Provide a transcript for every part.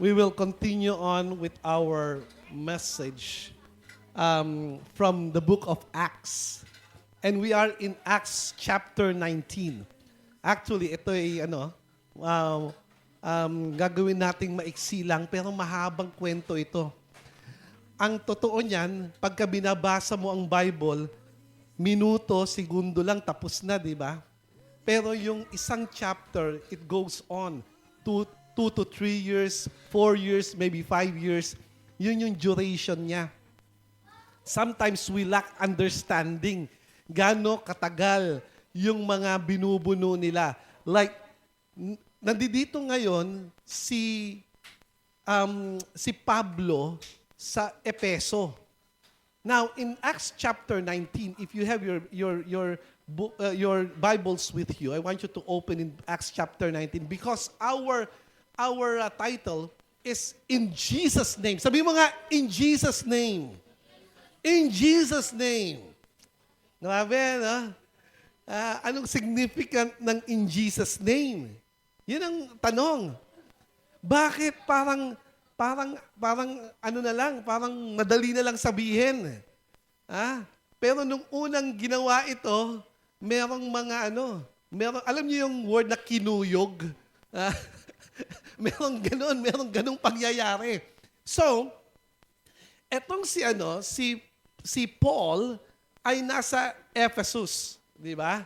we will continue on with our message from the book of Acts. And we are in Acts chapter 19. Actually, ito ay gagawin nating maiksi lang pero mahabang kwento ito. Ang totoo niyan, pagka binabasa mo ang Bible, minuto, segundo lang tapos na, di ba? Pero yung isang chapter, it goes on. 2 to 3 years, 4 years, maybe 5 years. Yun yung duration niya. Sometimes we lack understanding. Gaano katagal yung mga binubuno nila. Like, nandito ngayon si Pablo sa Epeso. Now, in Acts chapter 19, if you have your Bibles with you, I want you to open in Acts chapter 19 because our title is In Jesus' Name. Sabi mo nga, In Jesus' Name. In Jesus' Name. Grabe, no? Anong significant ng In Jesus' Name? Yun ang tanong. Bakit parang ano na lang, parang madali na lang sabihin. Pero nung unang ginawa ito, merong mga alam niyo yung word na kinuyog? merong ganong pangyayari. So, etong si Paul ay nasa Ephesus, di ba?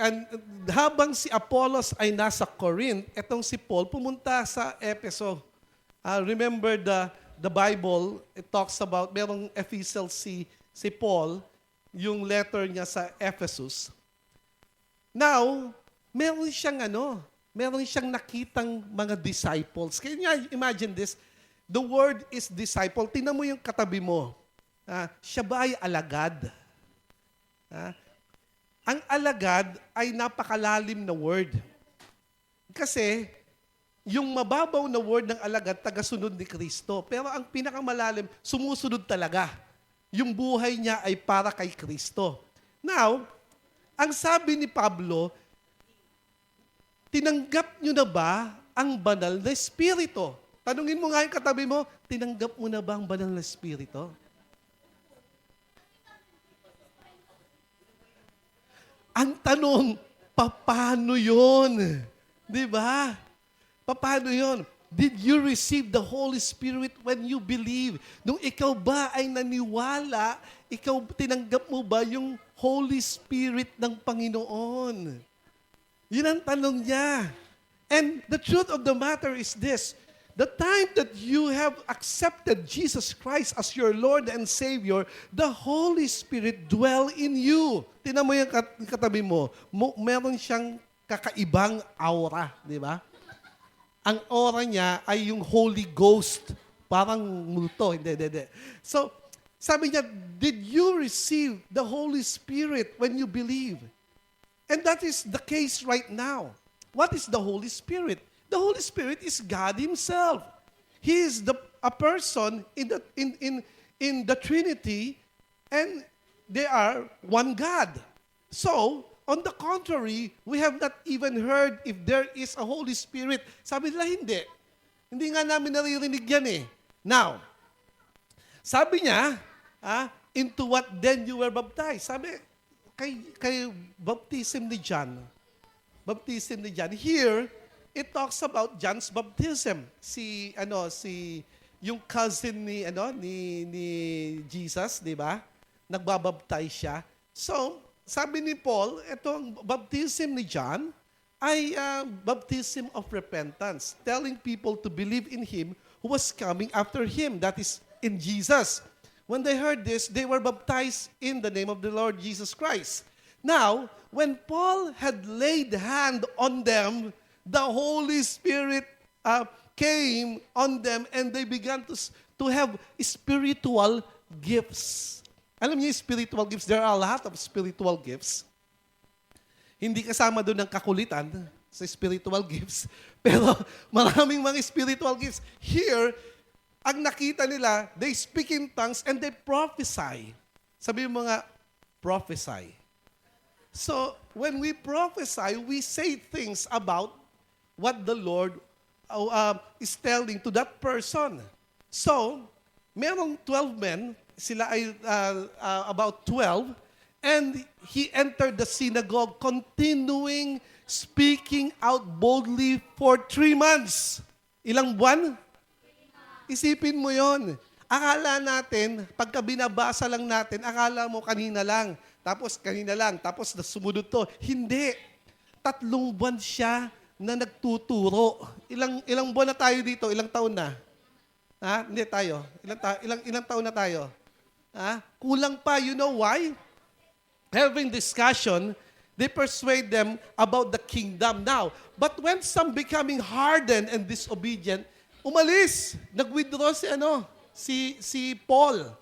And habang si Apollos ay nasa Corinth, etong si Paul pumunta sa Epheso. Remember the Bible, it talks about, merong epistle si Paul, yung letter niya sa Ephesus. Now, meron siyang nakitang mga disciples. Can you imagine this? The word is disciple. Tingnan mo yung katabi mo. Siya ba ay alagad? Ang alagad ay napakalalim na word. Kasi, yung mababaw na word ng alagad, tagasunod ni Kristo. Pero ang pinakamalalim, sumusunod talaga. Yung buhay niya ay para kay Kristo. Now, ang sabi ni Pablo, tinanggap nyo na ba ang banal na Espiritu? Tanungin mo nga yung katabi mo, tinanggap mo na ba ang banal na Espiritu? Ang tanong, paano yun? Di ba? Paano yun? Did you receive the Holy Spirit when you believe? Nung ikaw ba ay naniwala, ikaw tinanggap mo ba yung Holy Spirit ng Panginoon? Yun ang tanong niya. And the truth of the matter is this, the time that you have accepted Jesus Christ as your Lord and Savior, the Holy Spirit dwell in you. Tingnan mo yung katabi mo, meron siyang kakaibang aura, di ba? Ang aura niya ay yung Holy Ghost. Parang multo. Hindi. So, sabi niya, did you receive the Holy Spirit when you believe? And that is the case right now. What is the Holy Spirit? The Holy Spirit is God Himself. He is a person in the Trinity, and they are one God. So, on the contrary, we have not even heard if there is a Holy Spirit. Sabi nila, hindi. Hindi nga namin naririnig yan eh. Now, sabi niya, into what then you were baptized? Sabi, kay baptism ni John. Baptism ni John. Here, it talks about John's baptism. Yung cousin ni Jesus, di ba? Nagbabaptize siya. So, sabi ni Paul, itong baptism ni John ay baptism of repentance, telling people to believe in Him who was coming after Him, that is, in Jesus. When they heard this, they were baptized in the name of the Lord Jesus Christ. Now, when Paul had laid hand on them, the Holy Spirit came on them and they began to have spiritual gifts. Alam niyo, spiritual gifts, there are a lot of spiritual gifts. Hindi kasama doon ng kakulitan sa spiritual gifts, pero maraming mga spiritual gifts. Here, ang nakita nila, they speak in tongues and they prophesy. Sabi mo nga, prophesy. So, when we prophesy, we say things about what the Lord is telling to that person. So, merong 12 men, sila ay about 12, and he entered the synagogue continuing speaking out boldly for 3 months. Ilang buwan? Isipin mo yon. Akala natin, pagka binabasa lang natin, akala mo kanina lang, tapos sumunod to. Hindi. 3 buwan siya na nagtuturo. Ilang buwan na tayo dito? Ilang taon na? Ha? Hindi tayo. Ilang taon na tayo? Ha? Kulang pa. You know why? Having discussion, they persuade them about the kingdom now. But when some becoming hardened and disobedient, umalis. Nag-withdraw si Paul.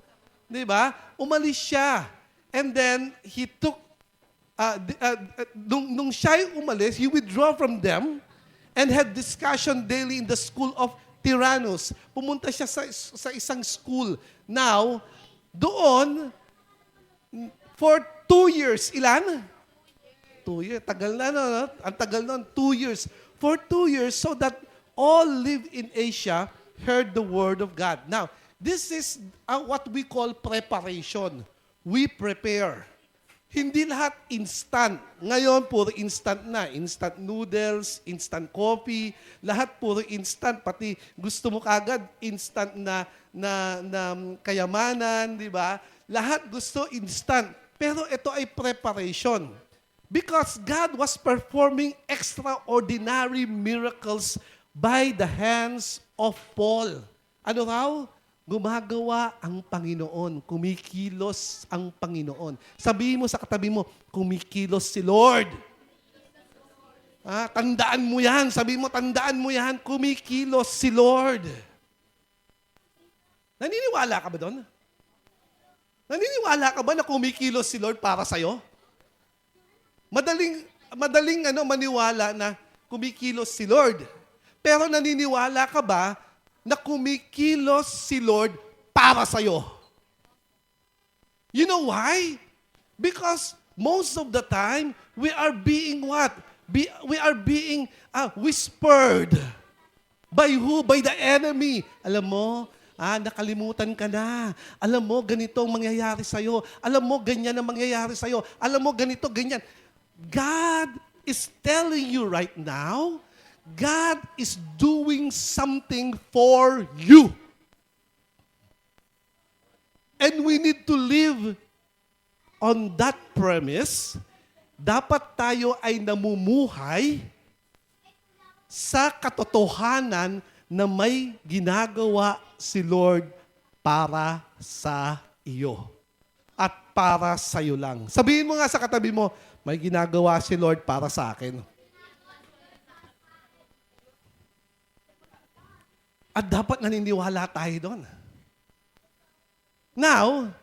Di ba? Umalis siya. And then, he took, nung siya'y umalis, he withdraw from them and had discussion daily in the school of Tyrannus. Pumunta siya sa isang school. Now, doon, for 2 years, ilan? 2 years. Tagal na, no? Ang tagal nun, 2 years. For 2 years, so that all live in Asia heard the word of God. Now, this is what we call preparation. We prepare. Hindi lahat instant. Ngayon, puro instant na. Instant noodles, instant coffee, lahat puro instant. Pati gusto mo kagad instant na kayamanan, di ba? Lahat gusto instant. Pero ito ay preparation. Because God was performing extraordinary miracles by the hands of Paul. Ano raw? Gumagawa ang Panginoon. Kumikilos ang Panginoon. Sabihin mo sa katabi mo, kumikilos si Lord. Tandaan mo yan. Sabihin mo, tandaan mo yan. Kumikilos si Lord. Naniniwala ka ba doon? Naniniwala ka ba na kumikilos si Lord para sa'yo? Madaling maniwala na kumikilos si Lord. Pero naniniwala ka ba na kumikilos si Lord para sa'yo? You know why? Because most of the time, we are being what? We are being whispered. By who? By the enemy. Alam mo, nakalimutan ka na. Alam mo, ganito ang mangyayari sa'yo. Alam mo, ganyan ang mangyayari sa'yo. Alam mo, ganito, ganyan. God is telling you right now, God is doing something for you. And we need to live on that premise. Dapat tayo ay namumuhay sa katotohanan na may ginagawa si Lord para sa iyo. At para sa iyo lang. Sabihin mo nga sa katabi mo, may ginagawa si Lord para sa akin. At dapat naniniwala tayo doon. Now,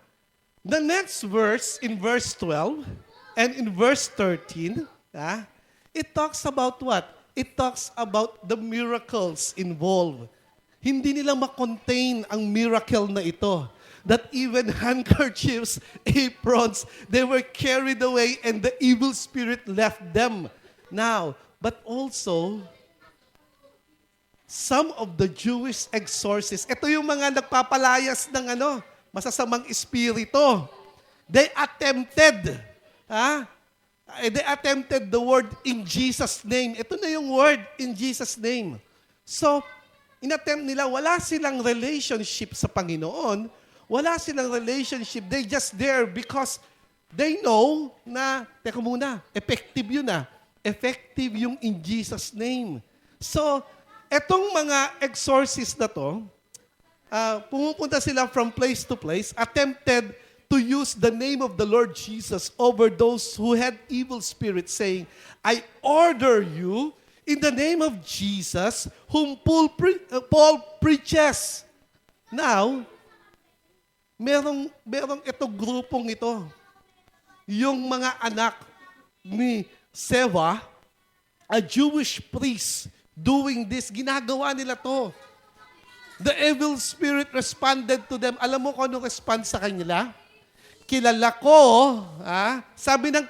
the next verse, in verse 12 and in verse 13, it talks about what? It talks about the miracles involved. Hindi nila makontain ang miracle na ito. That even handkerchiefs, aprons, they were carried away and the evil spirit left them. Now, but also, some of the Jewish exorcists, ito yung mga nagpapalayas ng masasamang espiritu. They attempted the word in Jesus' name. Ito na yung word in Jesus' name. So, inattempt nila, wala silang relationship sa Panginoon, wala silang relationship, they just there because they know na, teka muna, effective yun Effective yung in Jesus' name. So, etong mga exorcists na to, pumupunta sila from place to place, attempted to use the name of the Lord Jesus over those who had evil spirits, saying, I order you in the name of Jesus, whom Paul preaches. Now, merong itong grupong ito, yung mga anak ni Seva, a Jewish priest, doing this, ginagawa nila to. The evil spirit responded to them. Alam mo kung anong response sa kanila? Kilala ko, sabi ng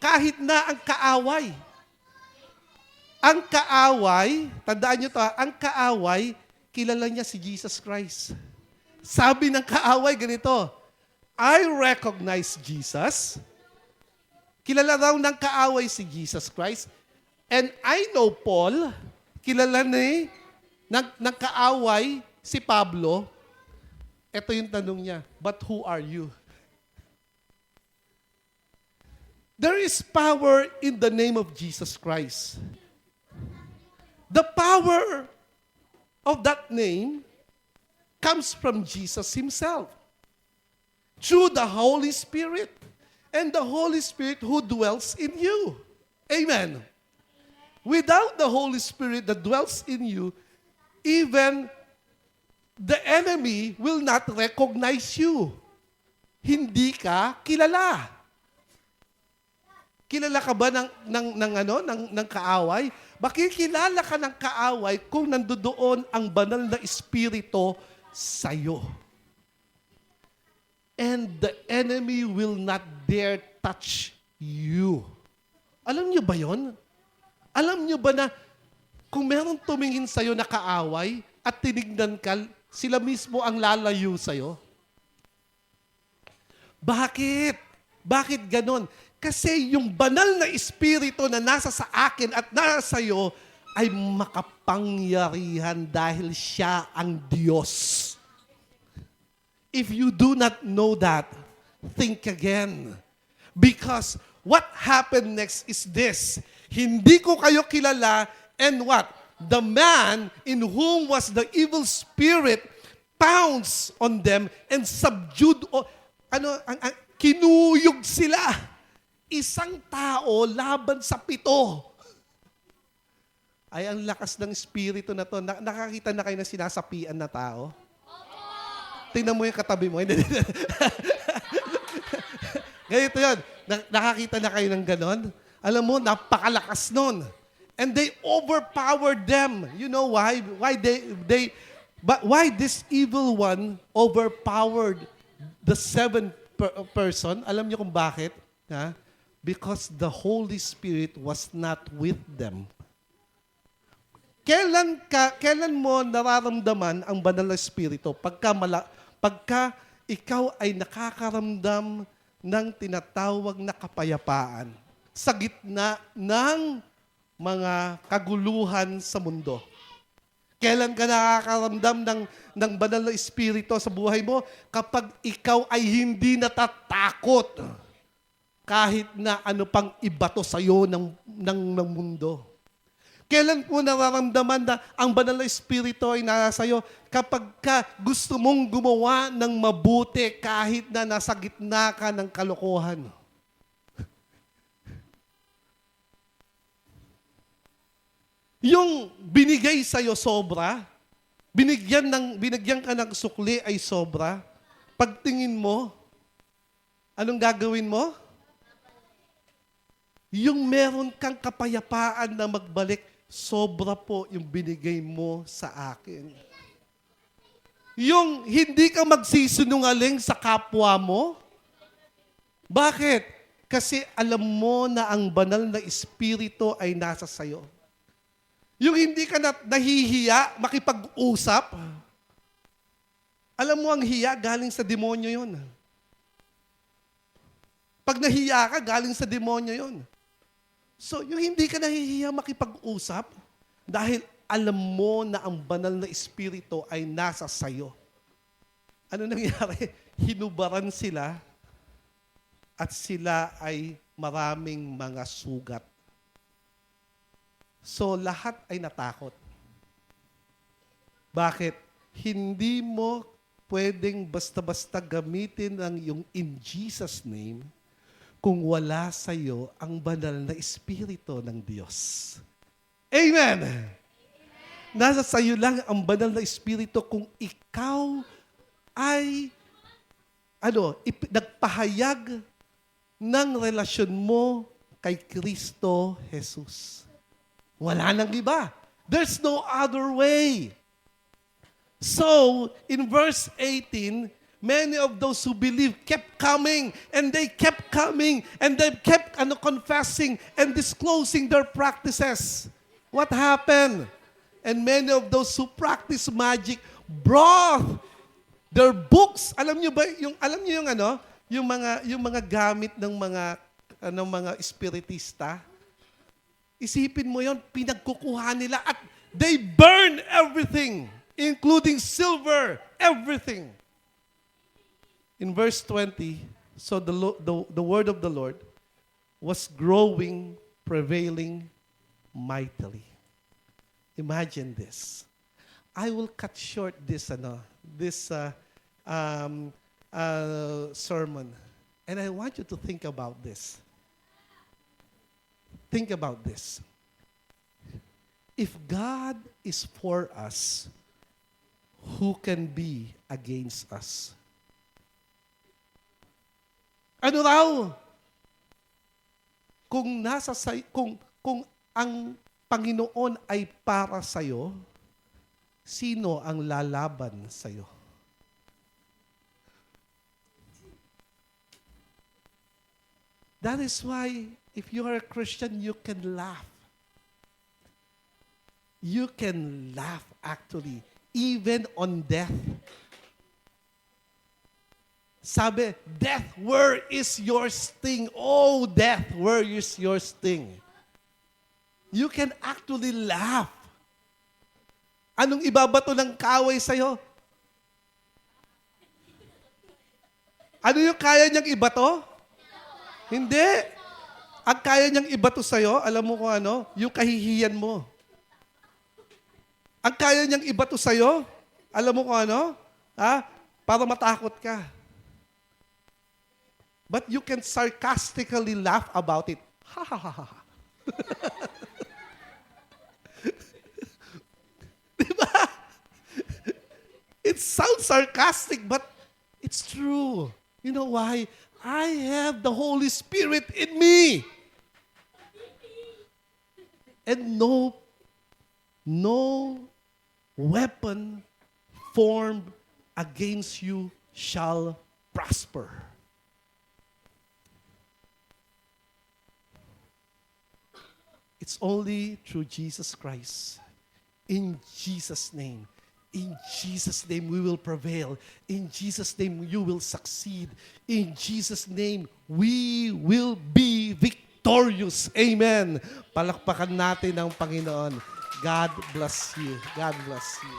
kahit na ang kaaway, Ang kaaway, tandaan nyo to, ang kaaway, kilala niya si Jesus Christ. Sabi ng kaaway ganito, I recognize Jesus. Kilala raw ng kaaway si Jesus Christ. And I know Paul, kilala ng kaaway si Pablo. Ito yung tanong niya, but who are you? There is power in the name of Jesus Christ. The power of that name comes from Jesus Himself. Through the Holy Spirit. And the Holy Spirit who dwells in you. Amen. Without the Holy Spirit that dwells in you, even the enemy will not recognize you. Hindi ka kilala. Kilala ka ba ng kaaway? Makikilala ka ng kaaway kung nandoon ang banal na espiritu sa'yo. And the enemy will not dare touch you. Alam niyo ba yon? Alam niyo ba na kung meron tumingin sa'yo na kaaway at tinignan ka, sila mismo ang lalayo sa'yo? Bakit? Bakit ganon? Kasi yung banal na espiritu na nasa sa akin at nasa iyo ay makapangyarihan dahil siya ang Diyos. If you do not know that, think again. Because what happened next is this. Hindi ko kayo kilala and what? The man in whom was the evil spirit pounced on them and subdued, kinuyog sila. Isang tao laban sa 7. Ay, ang lakas ng espiritu na to. Nakakita na kayo ng sinasapian na tao? Tingnan mo yung katabi mo. Ganito yun. Nakakita na kayo ng ganon? Alam mo, napakalakas nun. And they overpowered them. You know why? Why this evil one overpowered the 7th person? Alam niyo kung bakit? Ha? Because the Holy Spirit was not with them. Kailan mo nararamdaman ang banal na espiritu? Pagka ikaw ay nakakaramdam ng tinatawag na kapayapaan sa gitna ng mga kaguluhan sa mundo. Kailan ka nakakaramdam ng banal na espiritu sa buhay mo? Kapag ikaw ay hindi natatakot kahit na ano pang ibato sa'yo ng mundo. Kailan mo nararamdaman na ang banal na espiritu ay nasa sa'yo? Kapag gusto mong gumawa ng mabuti kahit na nasa gitna ka ng kalokohan. Yung binigay sa'yo sobra, binigyan ka ng sukli ay sobra, pagtingin mo, anong gagawin mo? Yung meron kang kapayapaan na magbalik, sobra po yung binigay mo sa akin. Yung hindi ka magsisinungaling sa kapwa mo. Bakit? Kasi alam mo na ang banal na espiritu ay nasa sayo. Yung hindi ka nahihiya, makipag-usap. Alam mo ang hiya, galing sa demonyo yun. Pag nahiya ka, galing sa demonyo yun. So, yung hindi ka nahihiya makipag-usap, dahil alam mo na ang banal na espiritu ay nasa sayo. Ano nangyari? Hinubaran sila at sila ay maraming mga sugat. So, lahat ay natakot. Bakit? Hindi mo pwedeng basta-basta gamitin ang yung in Jesus' name kung wala sa iyo ang banal na espiritu ng Diyos. Amen! Nasa sa iyo lang ang banal na espiritu kung ikaw ay nagpahayag ng relasyon mo kay Kristo Jesus. Wala nang iba. There's no other way. So, in verse 18, many of those who believed kept coming, and they kept confessing and disclosing their practices. What happened? And many of those who practice magic brought their books. Alam niyo ba yung mga gamit ng mga espiritista? Isipin mo 'yon, pinagkukuha nila at they burn everything, including silver, everything. In verse 20, so the word of the Lord was growing, prevailing mightily. Imagine this. I will cut short this sermon, and I want you to think about this. Think about this. If God is for us, who can be against us? Ano raw? Kung ang Panginoon ay para sa'yo, sino ang lalaban sa'yo? That is why, if you are a Christian, you can laugh. You can laugh, actually, even on death. Sabi, death, where is your sting? Oh, death, where is your sting? You can actually laugh. Anong ibabato ng kaaway sa'yo? Ano yung kaya niyang ibato? Hindi. Ang kaya niyang ibato sa'yo, alam mo kung ano? Yung kahihiyan mo. Ang kaya niyang ibato sa'yo, alam mo kung ano? Para matakot ka. But you can sarcastically laugh about it. Ha ha ha ha. Diba? It sounds sarcastic, but it's true. You know why? I have the Holy Spirit in me. And no weapon formed against you shall prosper. It's only through Jesus Christ. In Jesus' name. In Jesus' name, we will prevail. In Jesus' name, you will succeed. In Jesus' name, we will be victorious. Amen. Palakpakan natin ang Panginoon. God bless you. God bless you.